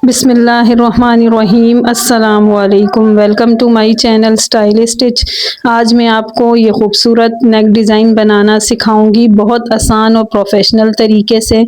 बिस्मिल्लाहिर्रहमानिर्रहीम अस्सलाम वालेकुम। Welcome to my channel style stitch. आज मैं आपको ये खूबसूरत नेक डिज़ाइन बनाना सिखाऊंगी बहुत आसान और प्रोफेशनल तरीके से।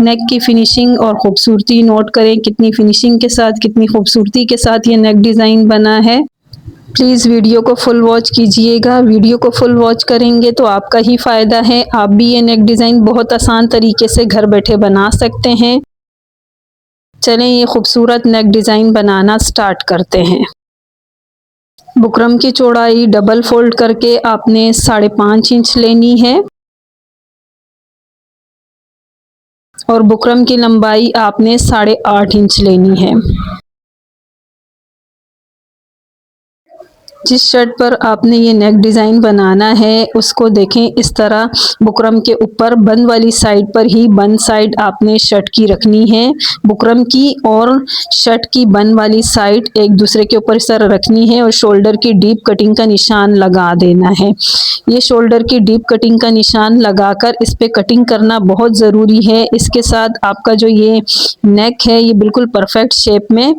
नेक की फिनिशिंग और ख़ूबसूरती नोट करें, कितनी फिनिशिंग के साथ, कितनी खूबसूरती के साथ ये नेक डिज़ाइन बना है। प्लीज़ वीडियो को फुल वॉच कीजिएगा। वीडियो को फुल वॉच करेंगे तो आपका ही फ़ायदा है। आप भी ये नेक डिज़ाइन बहुत आसान तरीके से घर बैठे बना सकते हैं। चलें ये खूबसूरत नेक डिज़ाइन बनाना स्टार्ट करते हैं। बुकरम की चौड़ाई डबल फोल्ड करके आपने 5.5 इंच लेनी है और बुकरम की लंबाई आपने 8.5 इंच लेनी है। जिस शर्ट पर आपने ये नेक डिज़ाइन बनाना है उसको देखें, इस तरह बुकरम के ऊपर बंद वाली साइड पर ही बंद साइड आपने शर्ट की रखनी है। बुकरम की और शर्ट की बंद वाली साइड एक दूसरे के ऊपर इस तरह रखनी है और शोल्डर की डीप कटिंग का निशान लगा देना है। ये शोल्डर की डीप कटिंग का निशान लगाकर इस पे कटिंग करना बहुत ज़रूरी है। इसके साथ आपका जो ये नेक है ये बिल्कुल परफेक्ट शेप में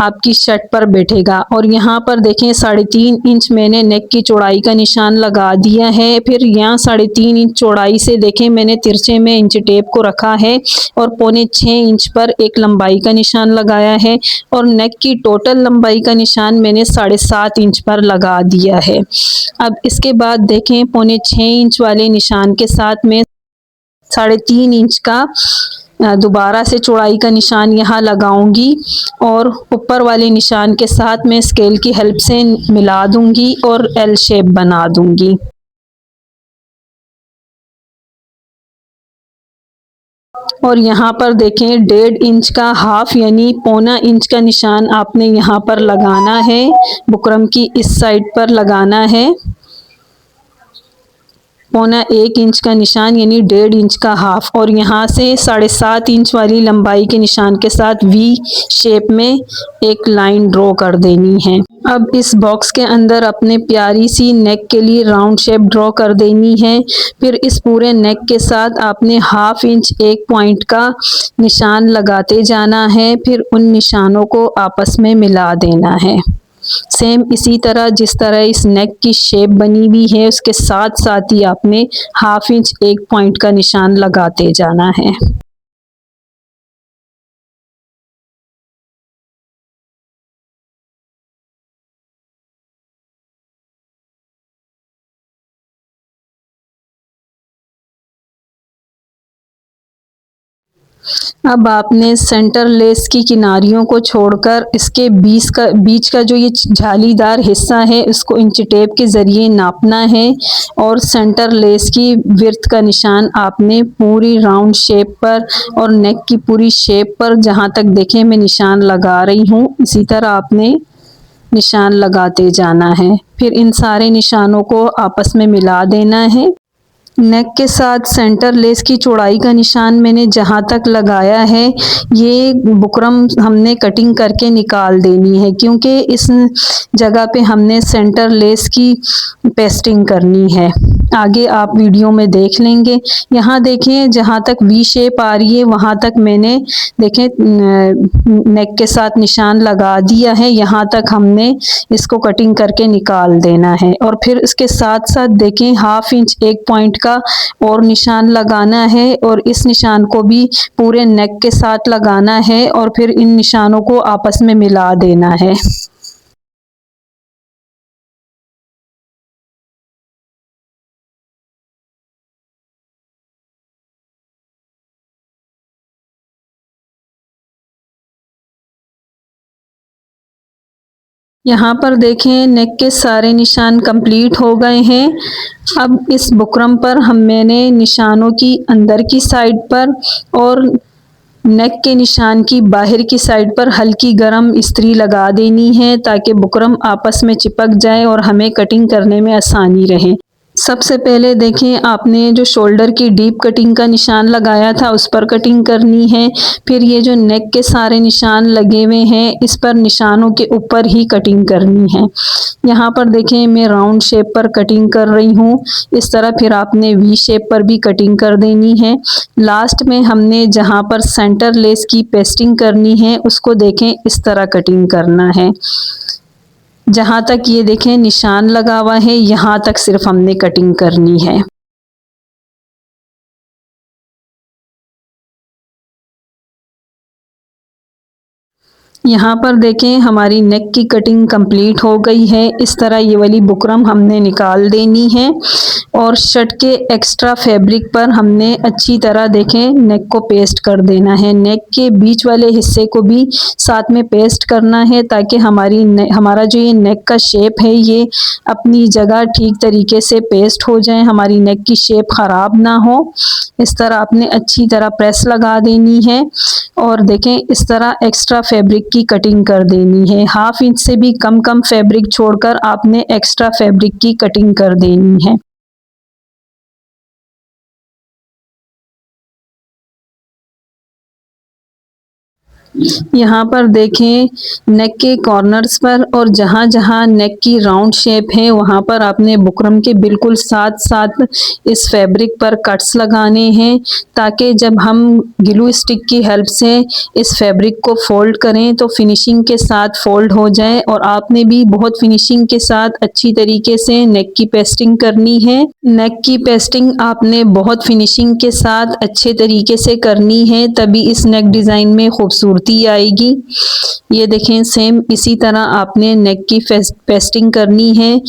आपकी शर्ट पर बैठेगा। और यहाँ पर देखें 3.5 इंच मैंने नेक की चौड़ाई का निशान लगा दिया है। फिर यहाँ 3.5 इंच चौड़ाई से देखें मैंने तिरछे में इंच टेप को रखा है और 6.25 इंच पर एक लंबाई का निशान लगाया है और नेक की टोटल लंबाई का निशान मैंने 7.5 इंच पर लगा दिया है। अब इसके बाद देखें 6.25 इंच वाले निशान के साथ में 3.5 इंच का दोबारा से चौड़ाई का निशान यहाँ लगाऊंगी और ऊपर वाले निशान के साथ मैं स्केल की हेल्प से मिला दूंगी और एल शेप बना दूंगी। और यहाँ पर देखें 1.5 इंच का हाफ यानी 1.25 इंच का निशान आपने यहाँ पर लगाना है। बुकरम की इस साइड पर लगाना है 1.25 इंच का निशान यानी 1.5 इंच का हाफ और यहाँ से 7.5 इंच वाली लंबाई के निशान के साथ वी शेप में एक लाइन ड्रॉ कर देनी है। अब इस बॉक्स के अंदर अपने प्यारी सी नेक के लिए राउंड शेप ड्रॉ कर देनी है। फिर इस पूरे नेक के साथ आपने 1/2 इंच एक पॉइंट का निशान लगाते जाना है। फिर उन निशानों को आपस में मिला देना है। सेम इसी तरह जिस तरह इस नेक की शेप बनी हुई है उसके साथ साथ ही आपने 1/2 इंच एक पॉइंट का निशान लगाते जाना है। अब आपने सेंटर लेस की किनारियों को छोड़कर इसके बीच का जो ये जालीदार हिस्सा है उसको इंच टेप के ज़रिए नापना है और सेंटर लेस की विड्थ का निशान आपने पूरी राउंड शेप पर और नेक की पूरी शेप पर जहाँ तक देखें मैं निशान लगा रही हूँ इसी तरह आपने निशान लगाते जाना है। फिर इन सारे निशानों को आपस में मिला देना है। नेक के साथ सेंटर लेस की चौड़ाई का निशान मैंने जहाँ तक लगाया है ये बुकरम हमने कटिंग करके निकाल देनी है क्योंकि इस जगह पे हमने सेंटर लेस की पेस्टिंग करनी है। आगे आप वीडियो में देख लेंगे। यहाँ देखें जहाँ तक वी शेप आ रही है वहाँ तक मैंने देखें नेक के साथ निशान लगा दिया है। यहाँ तक हमने इसको कटिंग करके निकाल देना है और फिर इसके साथ साथ देखें 1/2 इंच एक पॉइंट का और निशान लगाना है और इस निशान को भी पूरे नेक के साथ लगाना है और फिर इन निशानों को आपस में मिला देना है। यहाँ पर देखें नेक के सारे निशान कंप्लीट हो गए हैं। अब इस बुकरम पर मैंने निशानों की अंदर की साइड पर और नेक के निशान की बाहर की साइड पर हल्की गरम इस्त्री लगा देनी है ताकि बुकरम आपस में चिपक जाए और हमें कटिंग करने में आसानी रहे। सबसे पहले देखें आपने जो शोल्डर की डीप कटिंग का निशान लगाया था उस पर कटिंग करनी है। फिर ये जो नेक के सारे निशान लगे हुए हैं इस पर निशानों के ऊपर ही कटिंग करनी है। यहाँ पर देखें मैं राउंड शेप पर कटिंग कर रही हूँ। इस तरह फिर आपने वी शेप पर भी कटिंग कर देनी है। लास्ट में हमने जहाँ पर सेंटर लेस की पेस्टिंग करनी है उसको देखें इस तरह कटिंग करना है। जहाँ तक ये देखें निशान लगा हुआ है यहाँ तक सिर्फ हमने कटिंग करनी है। यहाँ पर देखें हमारी नेक की कटिंग कंप्लीट हो गई है। इस तरह ये वाली बुकरम हमने निकाल देनी है और शर्ट के एक्स्ट्रा फैब्रिक पर हमने अच्छी तरह देखें नेक को पेस्ट कर देना है। नेक के बीच वाले हिस्से को भी साथ में पेस्ट करना है ताकि हमारा जो ये नेक का शेप है ये अपनी जगह ठीक तरीके से पेस्ट हो जाए, हमारी नेक की शेप ख़राब ना हो। इस तरह आपने अच्छी तरह प्रेस लगा देनी है और देखें इस तरह एक्स्ट्रा फैब्रिक की कटिंग कर देनी है। हाफ इंच से भी कम फैब्रिक छोड़कर आपने एक्स्ट्रा फैब्रिक की कटिंग कर देनी है। यहाँ पर देखें नेक के कॉर्नर्स पर और जहाँ जहाँ नेक की राउंड शेप है वहाँ पर आपने बुकरम के बिल्कुल साथ साथ इस फैब्रिक पर कट्स लगाने हैं ताकि जब हम ग्लू स्टिक की हेल्प से इस फैब्रिक को फोल्ड करें तो फिनिशिंग के साथ फोल्ड हो जाए। और आपने भी बहुत फिनिशिंग के साथ अच्छी तरीके से नेक की पेस्टिंग करनी है। नेक की पेस्टिंग आपने बहुत फिनिशिंग के साथ अच्छे तरीके से करनी है तभी इस नेक डिज़ाइन में खूबसूरती आएगी। ये देखें सेम इसी तरह आपने नेक की पेस्टिंग करनी है।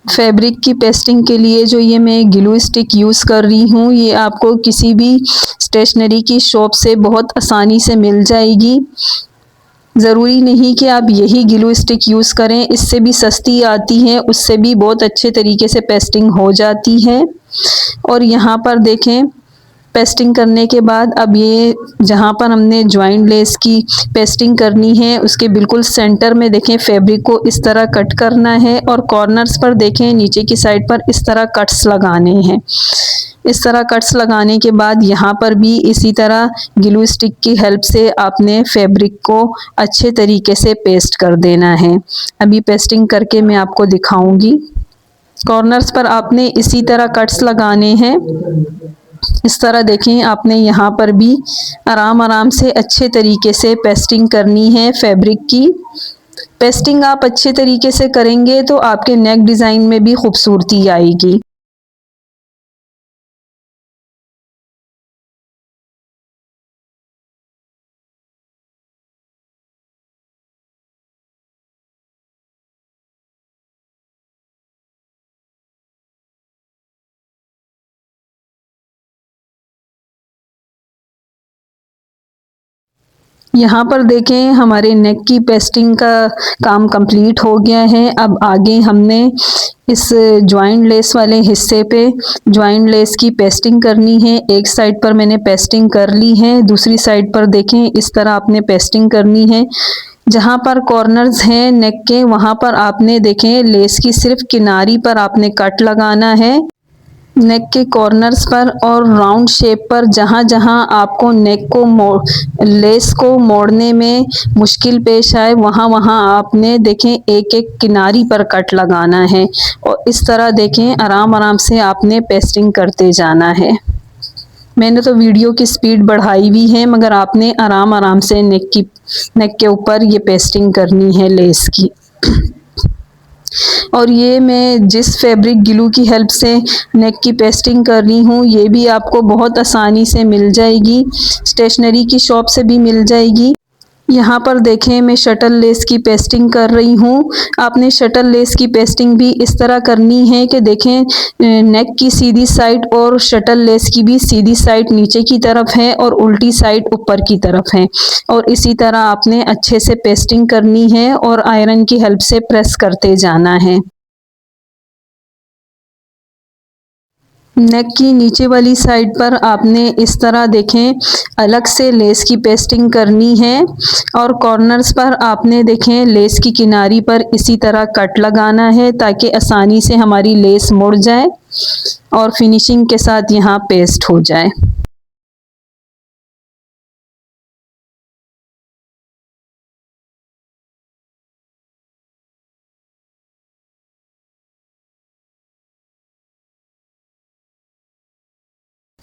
फैब्रिक की पेस्टिंग के लिए जो ये मैं ग्लू स्टिक यूज़ कर रही हूँ ये आपको किसी भी स्टेशनरी की शॉप से बहुत आसानी से मिल जाएगी। ज़रूरी नहीं कि आप यही ग्लू स्टिक यूज़ करें, इससे भी सस्ती आती है, उससे भी बहुत अच्छे तरीके से पेस्टिंग हो जाती है। और यहाँ पर देखें पेस्टिंग करने के बाद अब ये जहाँ पर हमने ज्वाइंट लेस की पेस्टिंग करनी है उसके बिल्कुल सेंटर में देखें फैब्रिक को इस तरह कट करना है और कॉर्नर्स पर देखें नीचे की साइड पर इस तरह कट्स लगाने हैं। इस तरह कट्स लगाने के बाद यहाँ पर भी इसी तरह ग्लू स्टिक की हेल्प से आपने फैब्रिक को अच्छे तरीके से पेस्ट कर देना है। अभी पेस्टिंग करके मैं आपको दिखाऊंगी। कॉर्नर्स पर आपने इसी तरह कट्स लगाने हैं। इस तरह देखें आपने यहाँ पर भी आराम से अच्छे तरीके से पेस्टिंग करनी है फैब्रिक की। पेस्टिंग आप अच्छे तरीके से करेंगे तो आपके नेक डिज़ाइन में भी खूबसूरती आएगी। यहाँ पर देखें हमारे नेक की पेस्टिंग का काम कंप्लीट हो गया है। अब आगे हमने इस ज्वाइंट लेस वाले हिस्से पे ज्वाइंट लेस की पेस्टिंग करनी है। एक साइड पर मैंने पेस्टिंग कर ली है, दूसरी साइड पर देखें इस तरह आपने पेस्टिंग करनी है। जहाँ पर कॉर्नर्स हैं नेक के वहाँ पर आपने देखें लेस की सिर्फ किनारी पर आपने कट लगाना है। नेक के कॉर्नर्स पर और राउंड शेप पर जहाँ जहाँ आपको नेक को लेस को मोड़ने में मुश्किल पेश आए वहाँ वहाँ आपने देखें एक एक किनारी पर कट लगाना है और इस तरह देखें आराम से आपने पेस्टिंग करते जाना है। मैंने तो वीडियो की स्पीड बढ़ाई हुई है मगर आपने आराम से नेक के ऊपर ये पेस्टिंग करनी है लेस की। और ये मैं जिस फैब्रिक ग्लू की हेल्प से नेक की पेस्टिंग कर रही हूँ ये भी आपको बहुत आसानी से मिल जाएगी, स्टेशनरी की शॉप से भी मिल जाएगी। यहाँ पर देखें मैं शटल लेस की पेस्टिंग कर रही हूँ। आपने शटल लेस की पेस्टिंग भी इस तरह करनी है कि देखें नेक की सीधी साइड और शटल लेस की भी सीधी साइड नीचे की तरफ है और उल्टी साइड ऊपर की तरफ है। और इसी तरह आपने अच्छे से पेस्टिंग करनी है और आयरन की हेल्प से प्रेस करते जाना है। नेक की नीचे वाली साइड पर आपने इस तरह देखें अलग से लेस की पेस्टिंग करनी है और कॉर्नर्स पर आपने देखें लेस की किनारी पर इसी तरह कट लगाना है ताकि आसानी से हमारी लेस मुड़ जाए और फिनिशिंग के साथ यहाँ पेस्ट हो जाए।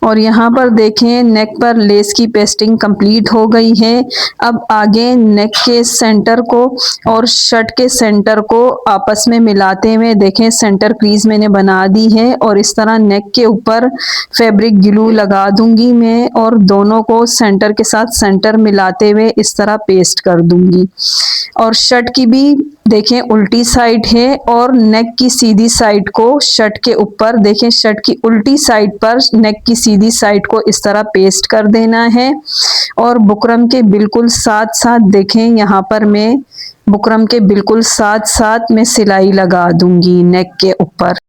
और यहाँ पर देखें नेक पर लेस की पेस्टिंग कंप्लीट हो गई है। अब आगे नेक के सेंटर को और शर्ट के सेंटर को आपस में मिलाते हुए देखें सेंटर क्रीज मैंने बना दी है और इस तरह नेक के ऊपर फैब्रिक ग्लू लगा दूंगी मैं और दोनों को सेंटर के साथ सेंटर मिलाते हुए इस तरह पेस्ट कर दूंगी। और शर्ट की भी देखें उल्टी साइड है और नेक की सीधी साइड को शर्ट के ऊपर देखें शर्ट की उल्टी साइड पर नेक की सीधी साइड को इस तरह पेस्ट कर देना है और बुकरम के बिल्कुल साथ साथ देखें यहाँ पर मैं बुकरम के बिल्कुल साथ साथ मैं सिलाई लगा दूंगी नेक के ऊपर।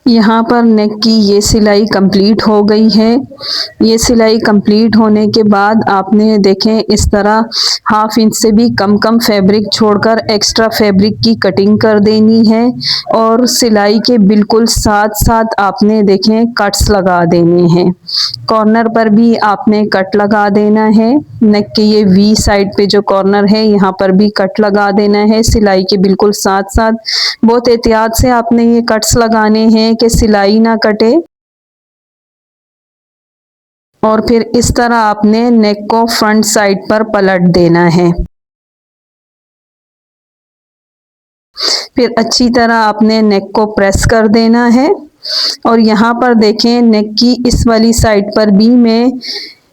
यहाँ पर नेक की ये सिलाई कंप्लीट हो गई है। ये सिलाई कंप्लीट होने के बाद आपने देखें इस तरह 1/2 इंच से भी कम फैब्रिक छोड़कर एक्स्ट्रा फैब्रिक की कटिंग कर देनी है और सिलाई के बिल्कुल साथ साथ आपने देखें कट्स लगा देने हैं। कॉर्नर पर भी आपने कट लगा देना है। नेक के ये वी साइड पे जो कॉर्नर है यहाँ पर भी कट लगा देना है सिलाई के बिल्कुल साथ साथ। बहुत एहतियात से आपने ये कट्स लगाने हैं कि सिलाई ना कटे। और फिर इस तरह आपने नेक को फ्रंट साइड पर पलट देना है। फिर अच्छी तरह आपने नेक को प्रेस कर देना है और यहाँ पर देखें नेक की इस वाली साइड पर भी मैं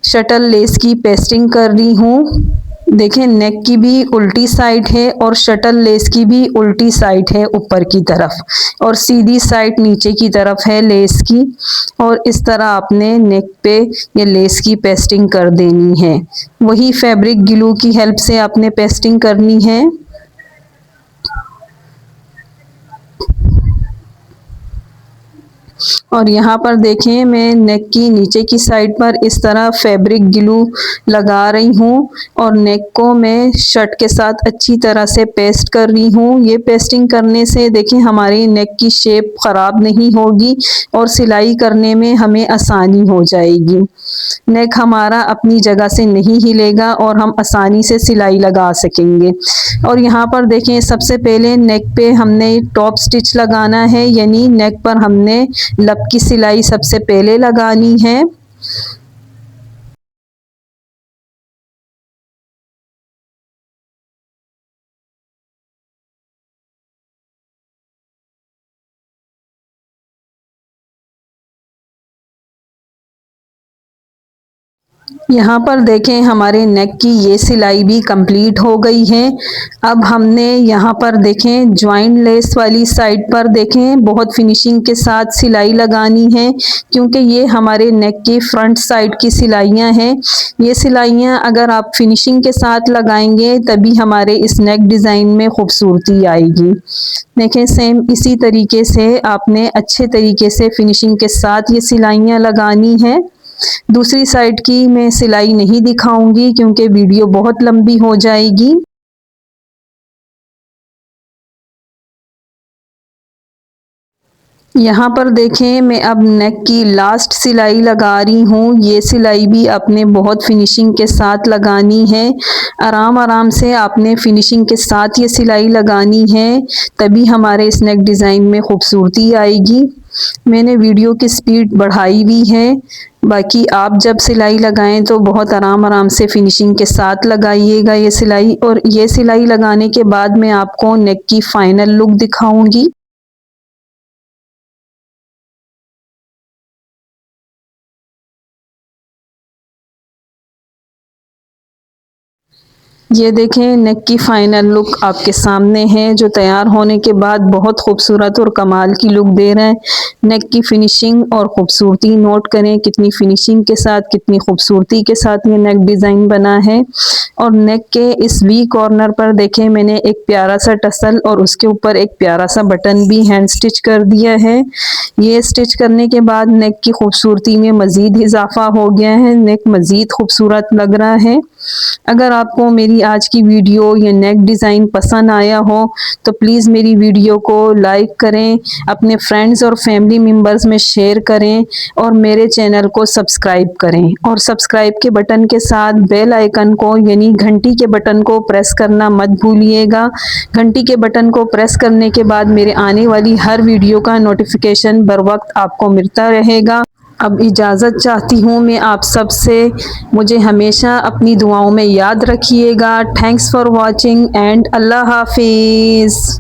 शटल लेस की पेस्टिंग कर रही हूँ। देखें नेक की भी उल्टी साइड है और शटल लेस की भी उल्टी साइड है ऊपर की तरफ और सीधी साइड नीचे की तरफ है लेस की और इस तरह आपने नेक पे ये लेस की पेस्टिंग कर देनी है। वही फैब्रिक ग्लू की हेल्प से आपने पेस्टिंग करनी है। और यहाँ पर देखें मैं नेक की नीचे की साइड पर इस तरह फैब्रिक ग्लू लगा रही हूँ और नेक को मैं शर्ट के साथ अच्छी तरह से पेस्ट कर रही हूँ। ये पेस्टिंग करने से देखें हमारी नेक की शेप ख़राब नहीं होगी और सिलाई करने में हमें आसानी हो जाएगी। नेक हमारा अपनी जगह से नहीं हिलेगा और हम आसानी से सिलाई लगा सकेंगे। और यहाँ पर देखें सबसे पहले नेक पे हमने टॉप स्टिच लगाना है यानी नेक पर हमने लब की सिलाई सबसे पहले लगानी है। यहाँ पर देखें हमारे नेक की ये सिलाई भी कंप्लीट हो गई है। अब हमने यहाँ पर देखें ज्वाइंट लेस वाली साइड पर देखें बहुत फिनिशिंग के साथ सिलाई लगानी है क्योंकि ये हमारे नेक की फ्रंट साइड की सिलाइयाँ हैं। ये सिलाइयाँ अगर आप फिनिशिंग के साथ लगाएंगे तभी हमारे इस नेक डिज़ाइन में खूबसूरती आएगी। देखें सेम इसी तरीके से आपने अच्छे तरीके से फिनिशिंग के साथ ये सिलाइयाँ लगानी है। दूसरी साइड की मैं सिलाई नहीं दिखाऊंगी क्योंकि वीडियो बहुत लंबी हो जाएगी। यहाँ पर देखें मैं अब नेक की लास्ट सिलाई लगा रही हूँ। ये सिलाई भी आपने बहुत फिनिशिंग के साथ लगानी है। आराम आराम से आपने फिनिशिंग के साथ ये सिलाई लगानी है तभी हमारे इस नेक डिज़ाइन में खूबसूरती आएगी। मैंने वीडियो की स्पीड बढ़ाई हुई है। बाकी आप जब सिलाई लगाएं तो बहुत आराम आराम से फिनिशिंग के साथ लगाइएगा ये सिलाई। और ये सिलाई लगाने के बाद मैं आपको नेक की फाइनल लुक दिखाऊंगी। ये देखें नेक की फाइनल लुक आपके सामने है, जो तैयार होने के बाद बहुत खूबसूरत और कमाल की लुक दे रहा है। नेक की फिनिशिंग और खूबसूरती नोट करें, कितनी फिनिशिंग के साथ, कितनी खूबसूरती के साथ ये नेक डिज़ाइन बना है। और नेक के इस वी कॉर्नर पर देखें मैंने एक प्यारा सा टसल और उसके ऊपर एक प्यारा सा बटन भी हैंड स्टिच कर दिया है। ये स्टिच करने के बाद नेक की खूबसूरती में मज़ीद इजाफा हो गया है, नेक मज़ीद खूबसूरत लग रहा है। अगर आपको मेरी आज की वीडियो या नेक डिज़ाइन पसंद आया हो तो प्लीज़ मेरी वीडियो को लाइक करें, अपने फ्रेंड्स और फैमिली मेम्बर्स में शेयर करें और मेरे चैनल को सब्सक्राइब करें। और सब्सक्राइब के बटन के साथ बेल आइकन को यानी घंटी के बटन को प्रेस करना मत भूलिएगा। घंटी के बटन को प्रेस करने के बाद मेरे आने वाली हर वीडियो का नोटिफिकेशन बर वक्त आपको मिलता रहेगा। अब इजाज़त चाहती हूँ मैं आप सब से। मुझे हमेशा अपनी दुआओं में याद रखिएगा। थैंक्स फॉर वॉचिंग एंड अल्लाह हाफिज़।